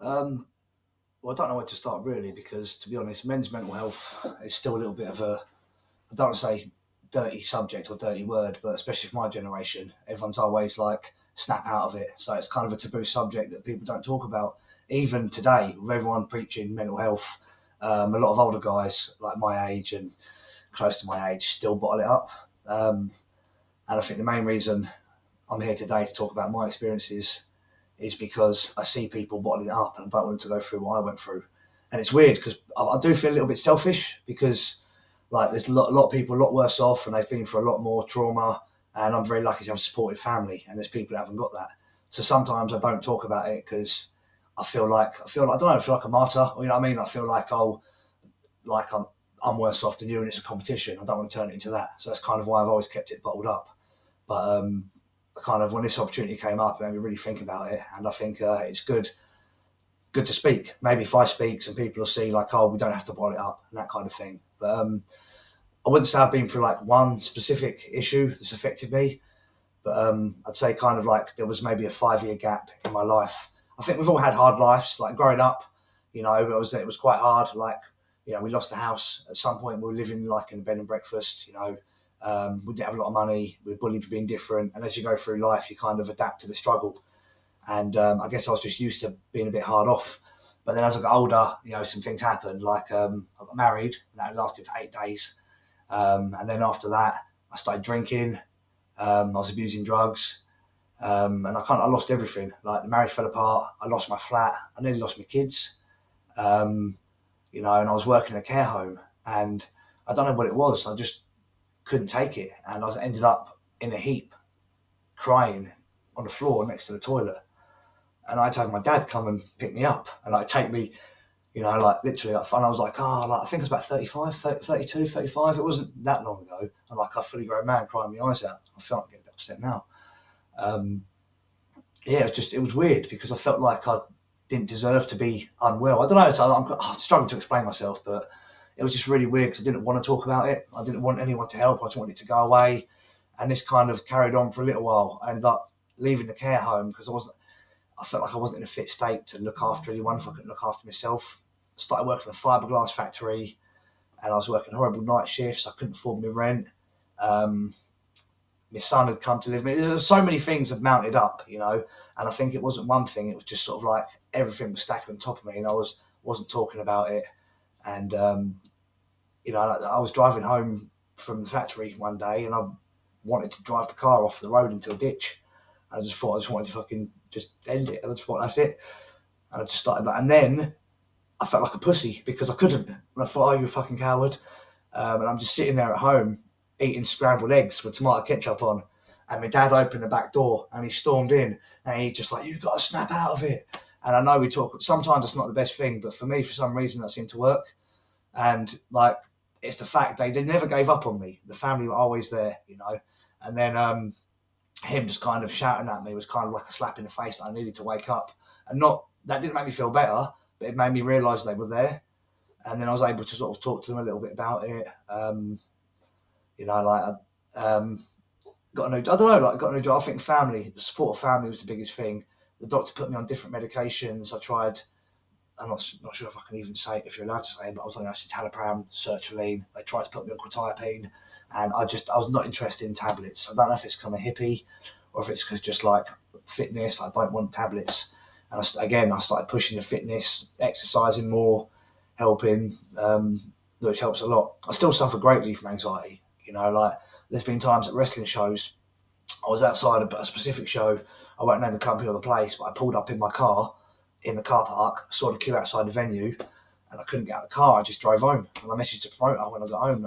Um, well, I don't know where to start really, because to be honest, men's mental health is still a little bit of a, I don't want to say dirty subject or dirty word, but especially for my generation, everyone's always like snap out of it. So it's kind of a taboo subject that people don't talk about. Even today, with everyone preaching mental health, a lot of older guys like my age and close to my age still bottle it up. And I think the main reason I'm here today to talk about my experiences is because I see people bottling it up and I don't want them to go through what I went through. And it's weird because I do feel a little bit selfish, because like there's a lot of people a lot worse off and they've been through a lot more trauma, and I'm very lucky to have a supportive family, and there's people that haven't got that. So sometimes I don't talk about it because I feel like I don't know, I feel like a martyr. You know what I mean? I feel like I'm worse off than you and it's a competition. I don't want to turn it into that. So that's kind of why I've always kept it bottled up. But kind of when this opportunity came up, it made me really think about it, and I think it's good to speak. Maybe if I speak, some people will see like, oh, we don't have to bottle it up and that kind of thing. But I wouldn't say I've been through like one specific issue that's affected me, but I'd say kind of like there was maybe a 5-year gap in my life. I think we've all had hard lives, like growing up, you know, it was quite hard. Like, you know, we lost a house at some point. We were living like in a bed and breakfast, you know. We didn't have a lot of money. We were bullied for being different. And as you go through life, you kind of adapt to the struggle. And I guess I was just used to being a bit hard off. But then as I got older, you know, some things happened. Like I got married. That lasted for 8 days. And then after that, I started drinking. I was abusing drugs. And I lost everything. Like the marriage fell apart. I lost my flat. I nearly lost my kids. You know, and I was working in a care home. And I don't know what it was. I just couldn't take it. And I ended up in a heap, crying on the floor next to the toilet. And I had my dad come and pick me up and like take me, you know, like literally like fun. I was like, I think it was about 35, 30, 32, 35. It wasn't that long ago. I'm like a fully grown man crying my eyes out. I feel like getting a bit upset now. Yeah, it was weird because I felt like I didn't deserve to be unwell. I don't know. I'm struggling to explain myself, but it was just really weird because I didn't want to talk about it. I didn't want anyone to help. I just wanted it to go away. And this kind of carried on for a little while. I ended up leaving the care home because I felt like I wasn't in a fit state to look after anyone if I couldn't look after myself. I started working in a fiberglass factory, and I was working horrible night shifts. I couldn't afford my rent. My son had come to live with me. There were so many things that mounted up, you know, and I think it wasn't one thing. It was just sort of like everything was stacked on top of me, and I wasn't talking about it. And you know, I was driving home from the factory one day, and I wanted to drive the car off the road into a ditch. I just wanted to fucking just end it. And I just thought, that's it. And I just started that. And then I felt like a pussy because I couldn't. And I thought, oh, you're a fucking coward. And I'm just sitting there at home eating scrambled eggs with tomato ketchup on. And my dad opened the back door and he stormed in and he just like, you've got to snap out of it. And I know we talk, sometimes it's not the best thing, but for me, for some reason, that seemed to work. And like, it's the fact they never gave up on me. The family were always there, you know. And then him just kind of shouting at me was kind of like a slap in the face that I needed to wake up. And that didn't make me feel better, but it made me realise they were there. And then I was able to sort of talk to them a little bit about it. You know, like got a new job. I think the support of family was the biggest thing. The doctor put me on different medications. I tried, I'm not sure if I can even say it, if you're allowed to say it, but I was on citalopram, sertraline. They tried to put me on quetiapine, and I was not interested in tablets. I don't know if it's kind of hippie or if it's because just like fitness, I don't want tablets. And I started pushing the fitness, exercising more, helping, which helps a lot. I still suffer greatly from anxiety. You know, like there's been times at wrestling shows, I was outside a specific show, I won't name the company or the place, but I pulled up in my car in the car park, saw the queue outside the venue, and I couldn't get out of the car. I just drove home, and I messaged the promoter when I got home.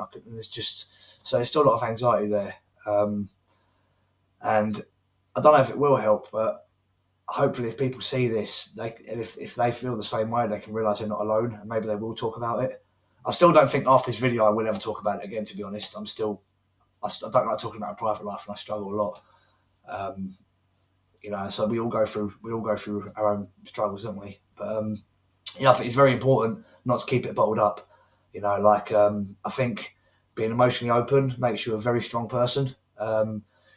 So there's still a lot of anxiety there, and I don't know if it will help, but hopefully, if people see this, if they feel the same way, they can realise they're not alone, and maybe they will talk about it. I still don't think after this video I will ever talk about it again. To be honest, I don't like talking about my private life, and I struggle a lot. You know, so we all go through our own struggles, don't we? But yeah, I think it's very important not to keep it bottled up. You know, like I think being emotionally open makes you a very strong person.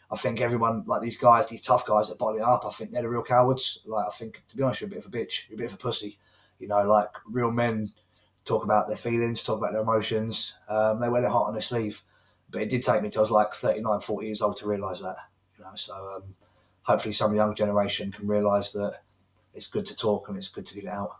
I think everyone, like these guys, these tough guys that bottle it up, I think they're the real cowards. Like, I think, to be honest, you're a bit of a bitch. You're a bit of a pussy. You know, like real men talk about their feelings, talk about their emotions. They wear their heart on their sleeve. But it did take me till I was like 39, 40 years old to realise that. You know, so hopefully some of the younger generation can realise that it's good to talk and it's good to get it out.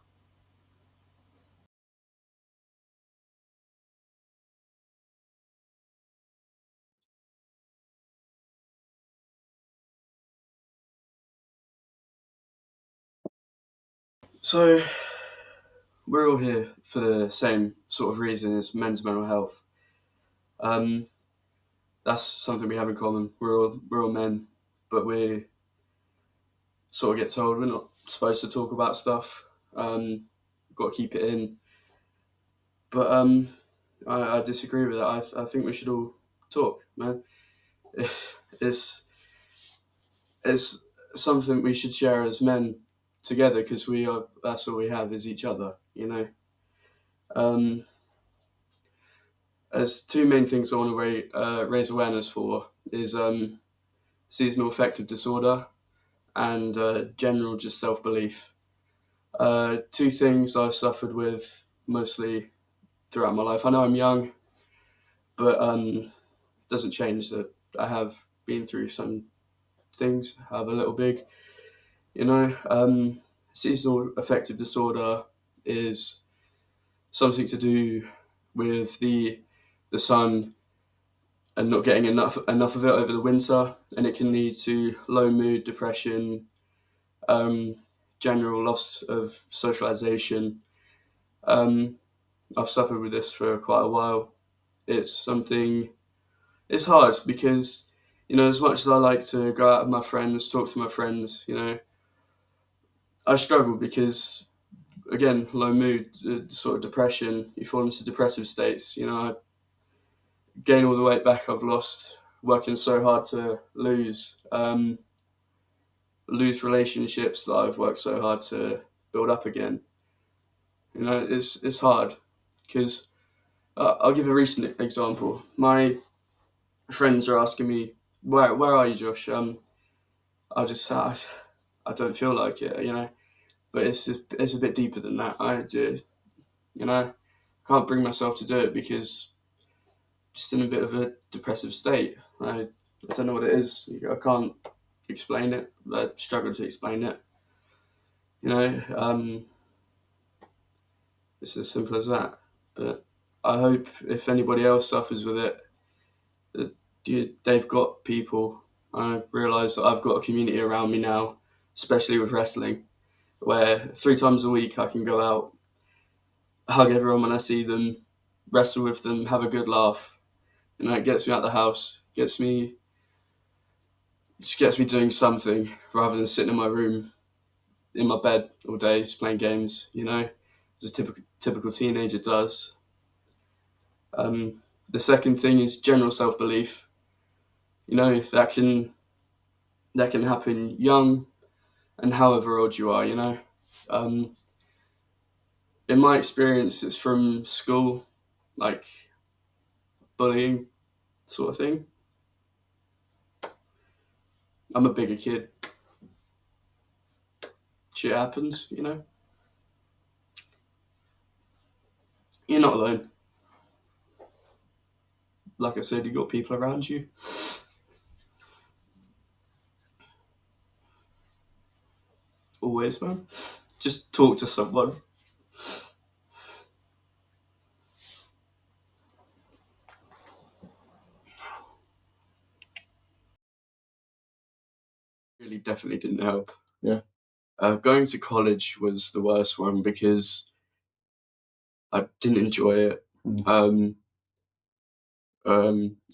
So we're all here for the same sort of reason as men's mental health. Um, that's something we have in common. We're all men, but we sort of get told we're not supposed to talk about stuff. Got to keep it in. But I disagree with that. I think we should all talk, man. It's it's something we should share as men together because we are. That's all we have is each other. You know. Um, There's two main things I want to raise awareness for is seasonal affective disorder and general just self-belief. Two things I've suffered with mostly throughout my life. I know I'm young, but doesn't change that I have been through some things, have a little big, you know. Seasonal affective disorder is something to do with the sun and not getting enough of it over the winter, and it can lead to low mood, depression, um, general loss of socialization. Um, I've suffered with this for quite a while. It's something. It's hard because as much as I like to go out with my friends, talk to my friends, I struggle because again, low mood, sort of depression. You fall into depressive states. I gain all the weight back I've lost working so hard to lose relationships that I've worked so hard to build up again. It's hard because I'll give a recent example. My friends are asking me, "Where are you, Josh?" I just say I don't feel like it. But it's a bit deeper than that. I just can't bring myself to do it because just in a bit of a depressive state. I don't know what it is. I can't explain it. I struggle to explain it. You know, um, it's as simple as that. But I hope if anybody else suffers with it, that they've got people. I realise that I've got a community around me now, especially with wrestling, where 3 times a week I can go out, hug everyone when I see them, wrestle with them, have a good laugh. It gets me out of the house, gets me doing something rather than sitting in my room, in my bed all day, just playing games. As a typical teenager does. The second thing is general self belief. That can happen young and however old you are. Um, in my experience, it's from school, like bullying sort of thing. I'm a bigger kid. Shit happens. You're not alone. Like I said, you got people around you. Always, man. Just talk to someone. Really, definitely didn't help. Yeah. Going to college was the worst one because I didn't enjoy it. Mm.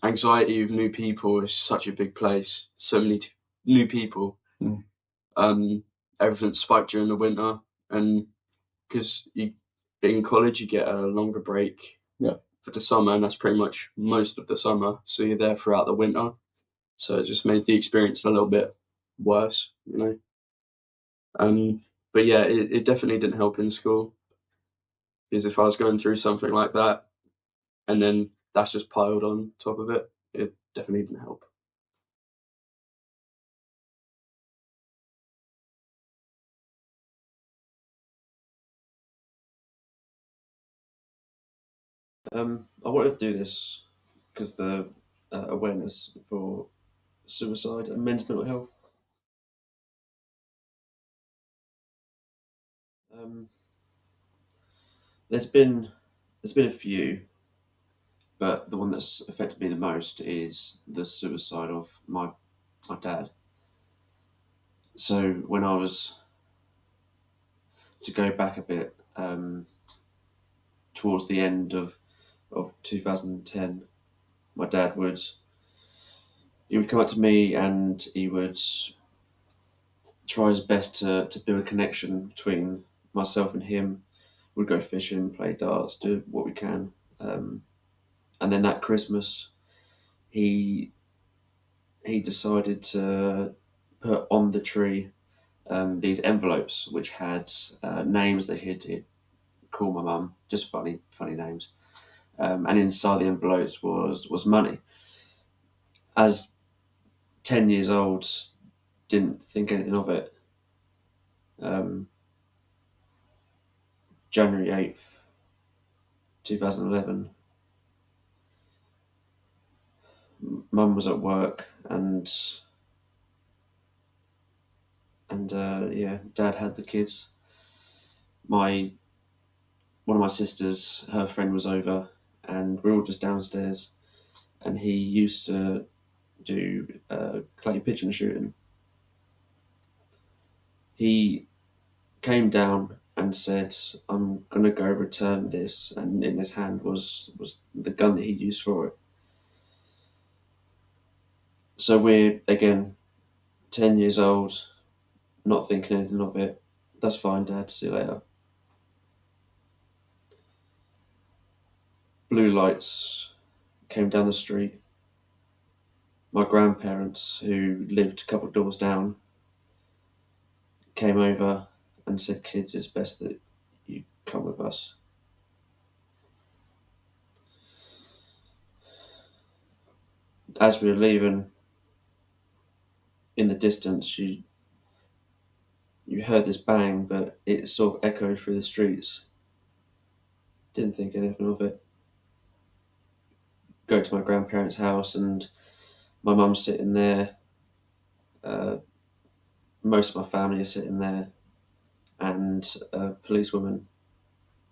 Anxiety of new people is such a big place. So many new people. Mm. Everything spiked during the winter, and because in college you get a longer break. Yeah. For the summer, and that's pretty much most of the summer. So you're there throughout the winter. So it just made the experience a little bit worse. But yeah, it definitely didn't help in school because if I was going through something like that and then that's just piled on top of it, it definitely didn't help. I wanted to do this because the awareness for suicide and men's mental health. Um, there's been a few, but the one that's affected me the most is the suicide of my dad. So when I was to go back a bit, towards the end of 2010, my dad would he would come up to me and he would try his best to build a connection between myself and him. We'd go fishing, play darts, do what we can. And then that Christmas, he decided to put on the tree these envelopes which had names that he'd call my mum, just funny names. And inside the envelopes was money. As 10 years old, didn't think anything of it. Um, January 8th, 2011, mum was at work and yeah, dad had the kids. My One of my sisters, her friend was over, and we were all just downstairs. And he used to do clay pigeon shooting. He came down and said, "I'm gonna go return this," and in his hand was the gun that he used for it. So we're again 10 years old, not thinking anything of it. That's fine, Dad. See you later. Blue lights came down the street. My grandparents, who lived a couple of doors down, came over and said, "Kids, it's best that you come with us." As we were leaving, in the distance, you heard this bang, but it sort of echoed through the streets. Didn't think anything of it. Go to my grandparents' house, and my mum's sitting there. Uh, most of my family are sitting there, and a policewoman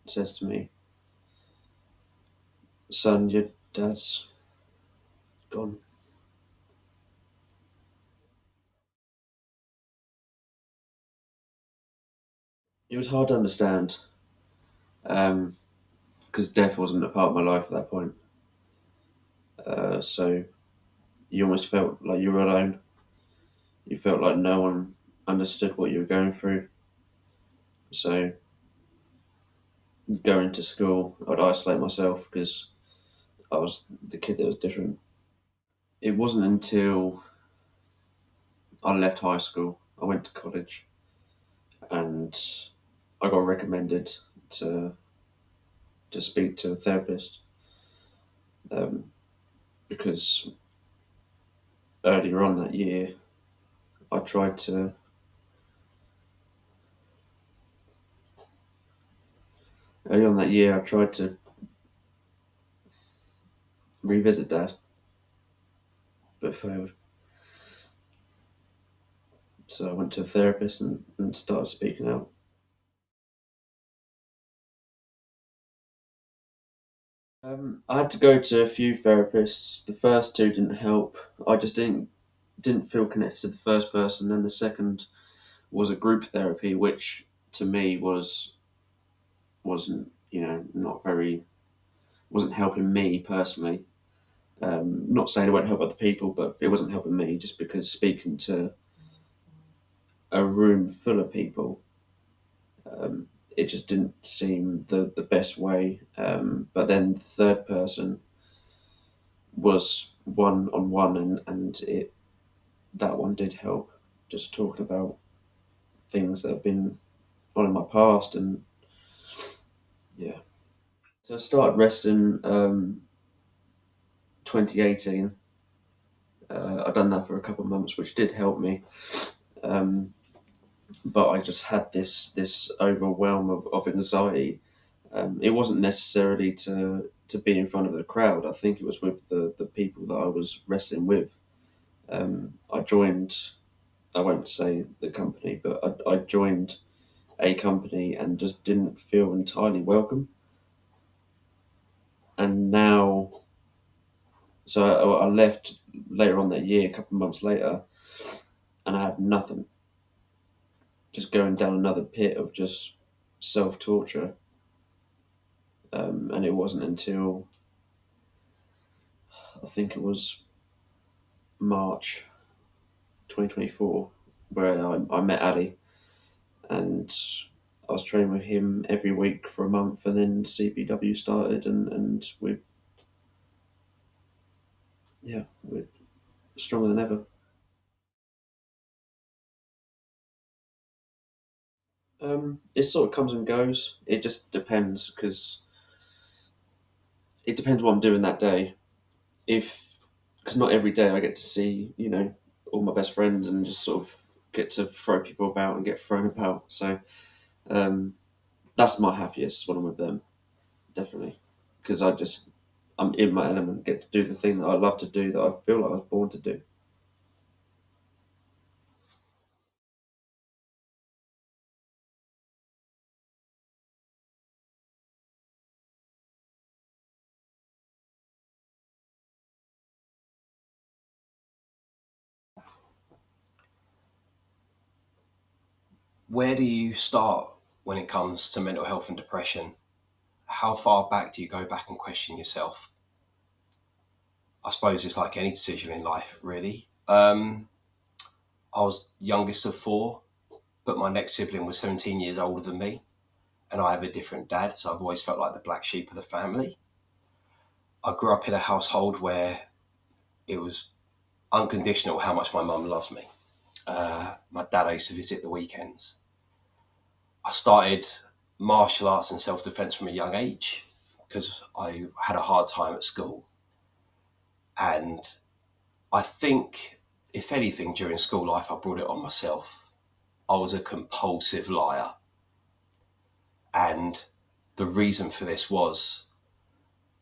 says to me, "Son, your dad's gone." It was hard to understand because death wasn't a part of my life at that point. So you almost felt like you were alone. You felt like no one understood what you were going through. So going to school, I'd isolate myself because I was the kid that was different. It wasn't until I left high school, I went to college, and I got recommended to speak to a therapist um, because earlier on that year, I tried to earlier on that year I tried to revisit dad, but failed. So I went to a therapist and started speaking out. I had to go to a few therapists. The first two didn't help. I just didn't feel connected to the first person. Then the second was a group therapy, which to me wasn't not very wasn't helping me personally. Not saying it won't help other people, but it wasn't helping me just because speaking to a room full of people, it just didn't seem the best way. But then the third person was one on one, and it that one did help. Just talking about things that have been on in my past, and yeah. So I started wrestling 2018. I'd done that for a couple of months, which did help me. Um, but I just had this overwhelm of anxiety. It wasn't necessarily to to be in front of the crowd. I think it was with the people that I was wrestling with. I joined, I won't say the company, but I joined a company and just didn't feel entirely welcome. And now, so I left later on that year, a couple of months later, and I had nothing. Just going down another pit of just self torture. And it wasn't until I think it was March 2024 where I met Ali, and I was training with him every week for a month, and then CPW started, and we're stronger than ever. It sort of comes and goes. It just depends because it depends what I'm doing that day. If because not every day I get to see all my best friends and just sort of get to throw people about and get thrown about. So um, that's my happiest when I'm with them, definitely, because I'm in my element, get to do the thing that I love to do, that I feel like I was born to do. Where do you start when it comes to mental health and depression? How far back do you go back and question yourself? I suppose it's like any decision in life, really. I was youngest of four, but my next sibling was 17 years older than me, and I have a different dad, so I've always felt like the black sheep of the family. I grew up in a household where it was unconditional how much my mum loved me. My dad I used to visit the weekends. I started martial arts and self-defense from a young age because I had a hard time at school. And I think, if anything, during school life, I brought it on myself. I was a compulsive liar. And the reason for this was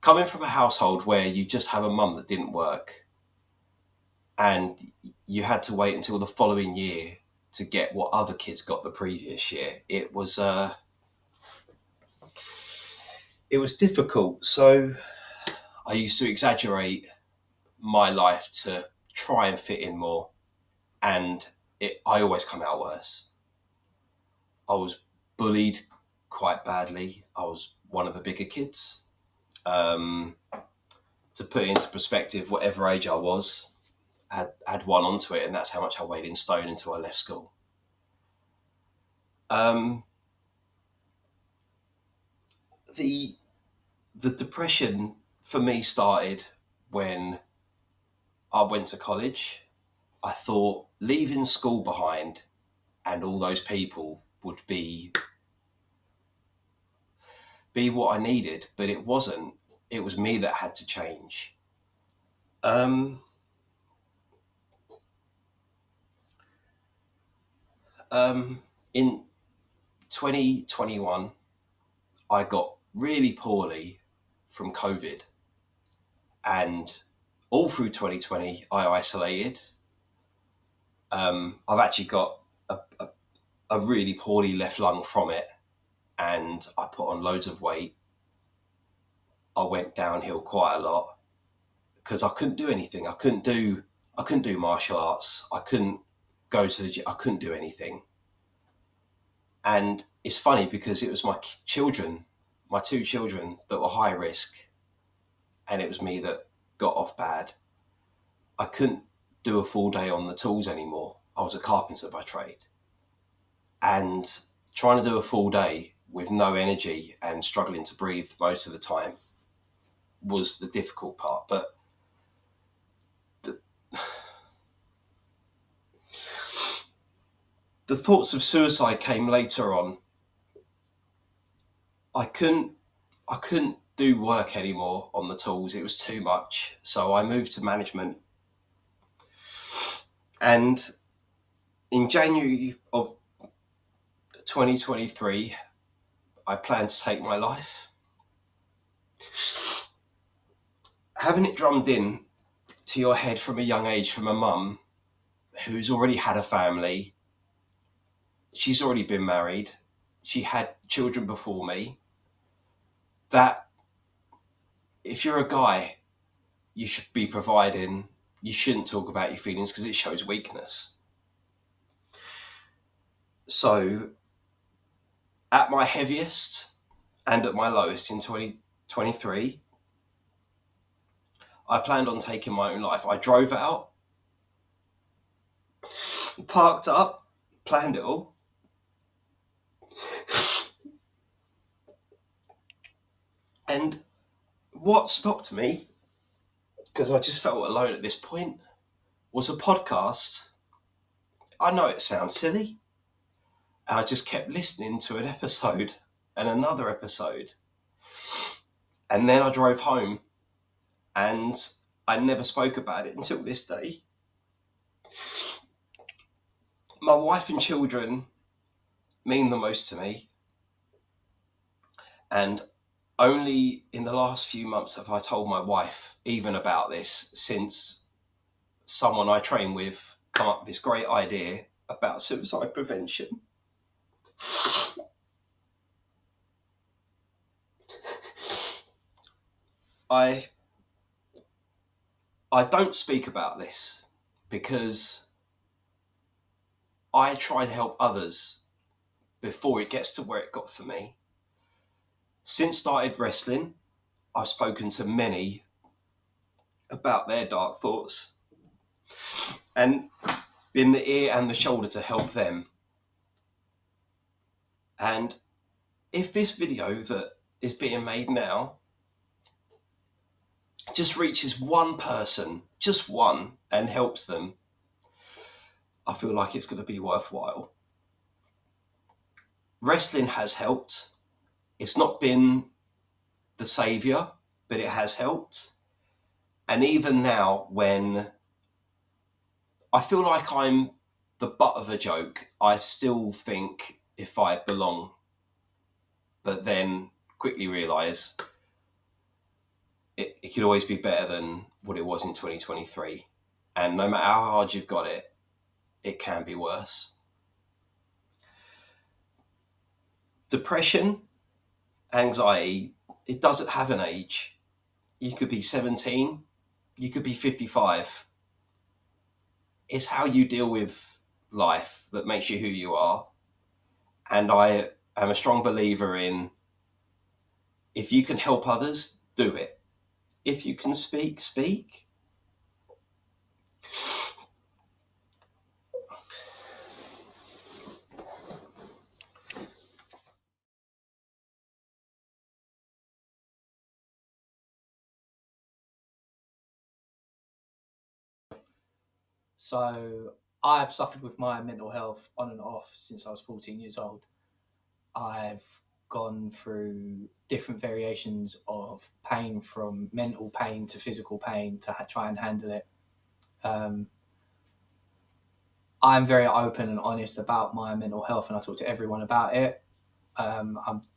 coming from a household where you just have a mum that didn't work and you had to wait until the following year to get what other kids got the previous year. It was difficult. So I used to exaggerate my life to try and fit in more, and I always come out worse. I was bullied quite badly. I was one of the bigger kids. Um, to put it into perspective, whatever age I was, add one onto it, and that's how much I weighed in stone until I left school. Um, the the depression for me started when I went to college. I thought leaving school behind and all those people would be what I needed, but it wasn't. It was me that had to change. Um, in 2021, I got really poorly from COVID, and all through 2020, I isolated. I've actually got a really poorly left lung from it, and I put on loads of weight. I went downhill quite a lot because I couldn't do anything. I couldn't do martial arts. I couldn't go to the gym. I couldn't do anything. And it's funny because it was my children, my two children, that were high risk, and it was me that got off bad. I couldn't do a full day on the tools anymore. I was a carpenter by trade. And trying to do a full day with no energy and struggling to breathe most of the time was the difficult part. But the, the thoughts of suicide came later on. I couldn't I couldn't do work anymore on the tools. It was too much. So I moved to management. And in January of 2023, I planned to take my life. having it drummed in to your head from a young age from a mum who's already had a family, she's already been married, she had children before me, that if you're a guy, you should be providing, you shouldn't talk about your feelings because it shows weakness. So at my heaviest and at my lowest in 2023, I planned on taking my own life. I drove out, parked up, planned it all. And what stopped me, because I just felt alone at this point, was a podcast. I know it sounds silly. And I just kept listening to an episode and another episode. And then I drove home and I never spoke about it until this day. My wife and children mean the most to me. And only in the last few months have I told my wife even about this, since someone I train with come up with this great idea about suicide prevention. I don't speak about this because I try to help others before it gets to where it got for me. Since started wrestling, I've spoken to many about their dark thoughts and been the ear and the shoulder to help them. And if this video that is being made now just reaches one person, just one, and helps them, I feel like it's going to be worthwhile. Wrestling has helped. It's not been the saviour, but it has helped. And even now, when I feel like I'm the butt of a joke, I still think if I belong, but then quickly realise it could always be better than what it was in 2023. And no matter how hard you've got it, it can be worse. Depression, anxiety, it doesn't have an age. You could be 17, you could be 55. It's how you deal with life that makes you who you are. And I am a strong believer in, if you can help others, do it. If you can speak, speak. So I've suffered with my mental health on and off since I was 14 years old. I've gone through different variations of pain, from mental pain to physical pain, to try and handle it. I'm very open and honest about my mental health, and I talk to everyone about it. I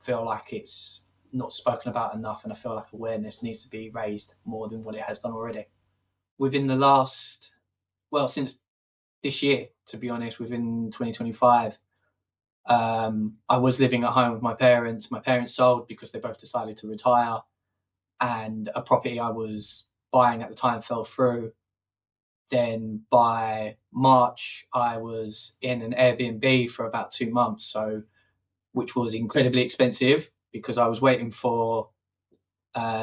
feel like it's not spoken about enough, and I feel like awareness needs to be raised more than what it has done already. Within the last, since this year, to be honest, within 2025, I was living at home with my parents. My parents sold because they both decided to retire, and a property I was buying at the time fell through. Then by March, I was in an Airbnb for about 2 months, which was incredibly expensive because I was waiting for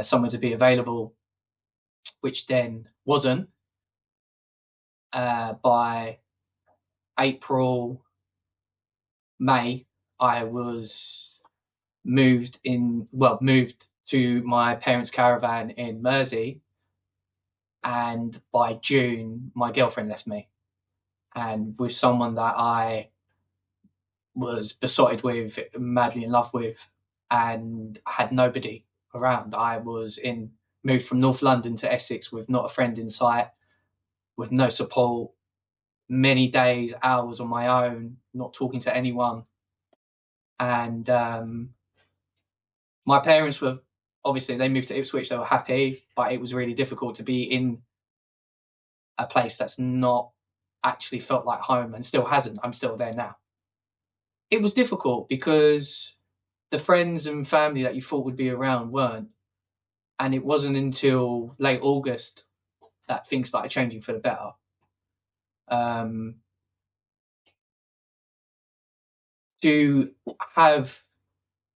someone to be available, which then wasn't. By April, May, I was moved to my parents' caravan in Mersey, and by June my girlfriend left me, and with someone that I was besotted with, madly in love with, and had nobody around. I was moved from North London to Essex with not a friend in sight, with no support, many days, hours on my own, not talking to anyone. And my parents were obviously they moved to Ipswich, they were happy, but it was really difficult to be in a place that's not actually felt like home and still hasn't. I'm still there now. It was difficult because the friends and family that you thought would be around weren't. And it wasn't until late August that things started changing for the better. To have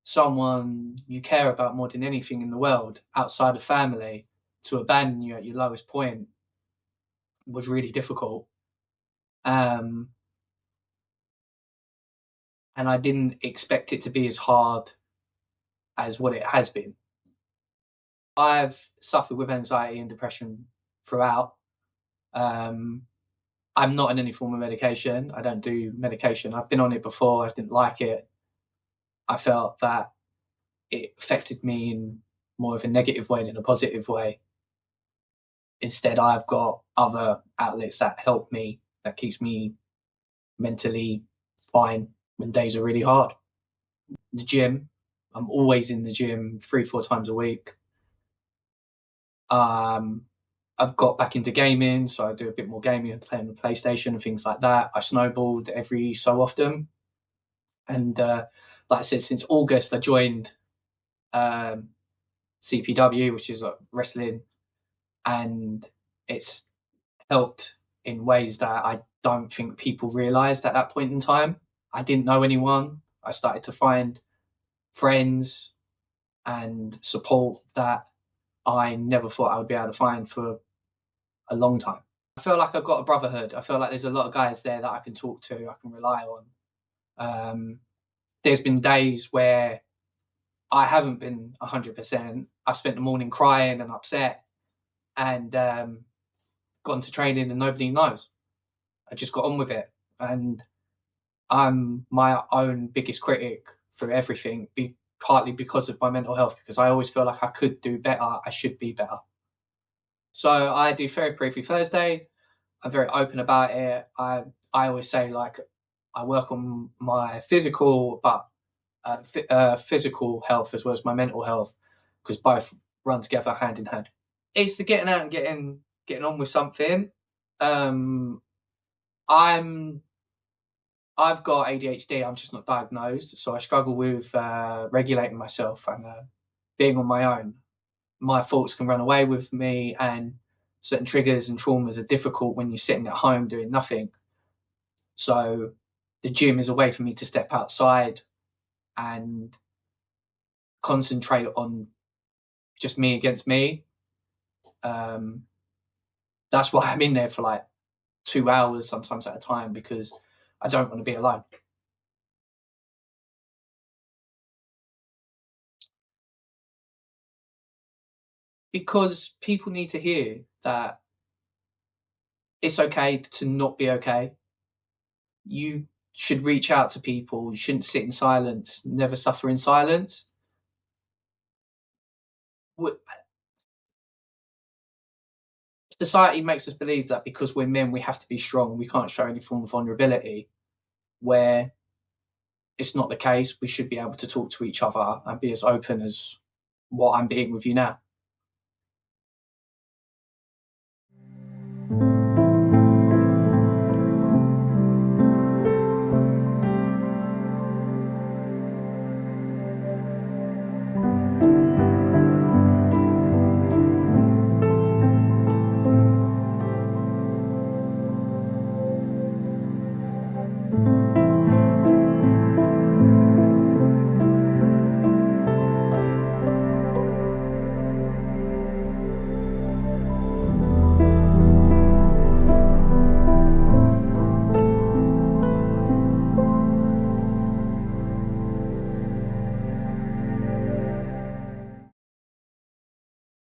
someone you care about more than anything in the world outside of family to abandon you at your lowest point was really difficult. And I didn't expect it to be as hard as what it has been. I've suffered with anxiety and depression throughout. I'm not on any form of medication. I don't do medication. I've been on it before. I didn't like it. I felt that it affected me in more of a negative way than a positive way. Instead, I've got other outlets that help me, that keeps me mentally fine when days are really hard. The gym. I'm always in the gym 3-4 times a week. I've got back into gaming, so I do a bit more gaming and playing the PlayStation and things like that. I snowboard every so often. And like I said, since August, I joined CPW, which is wrestling, and it's helped in ways that I don't think people realised at that point in time. I didn't know anyone. I started to find friends and support that I never thought I would be able to find for a long time. I feel like I've got a brotherhood. I feel like there's a lot of guys there that I can talk to, I can rely on. There's been days where I haven't been 100%. I spent the morning crying and upset and gone to training and nobody knows. I just got on with it. And I'm my own biggest critic for everything, partly because of my mental health, because I always feel like I could do better, I should be better. So I do Therapy every Thursday. I'm very open about it. I always say, like, I work on my physical, but physical health as well as my mental health, because both run together hand in hand. It's the getting out and getting on with something. I've got ADHD. I'm just not diagnosed, so I struggle with regulating myself and being on my own. My thoughts can run away with me, and certain triggers and traumas are difficult when you're sitting at home doing nothing. So the gym is a way for me to step outside and concentrate on just me against me. That's why I'm in there for like 2 hours sometimes at a time, because I don't want to be alone. Because people need to hear that it's okay to not be okay. You should reach out to people. You shouldn't sit in silence, never suffer in silence. Society makes us believe that because we're men, we have to be strong. We can't show any form of vulnerability, where it's not the case. We should be able to talk to each other and be as open as what I'm being with you now.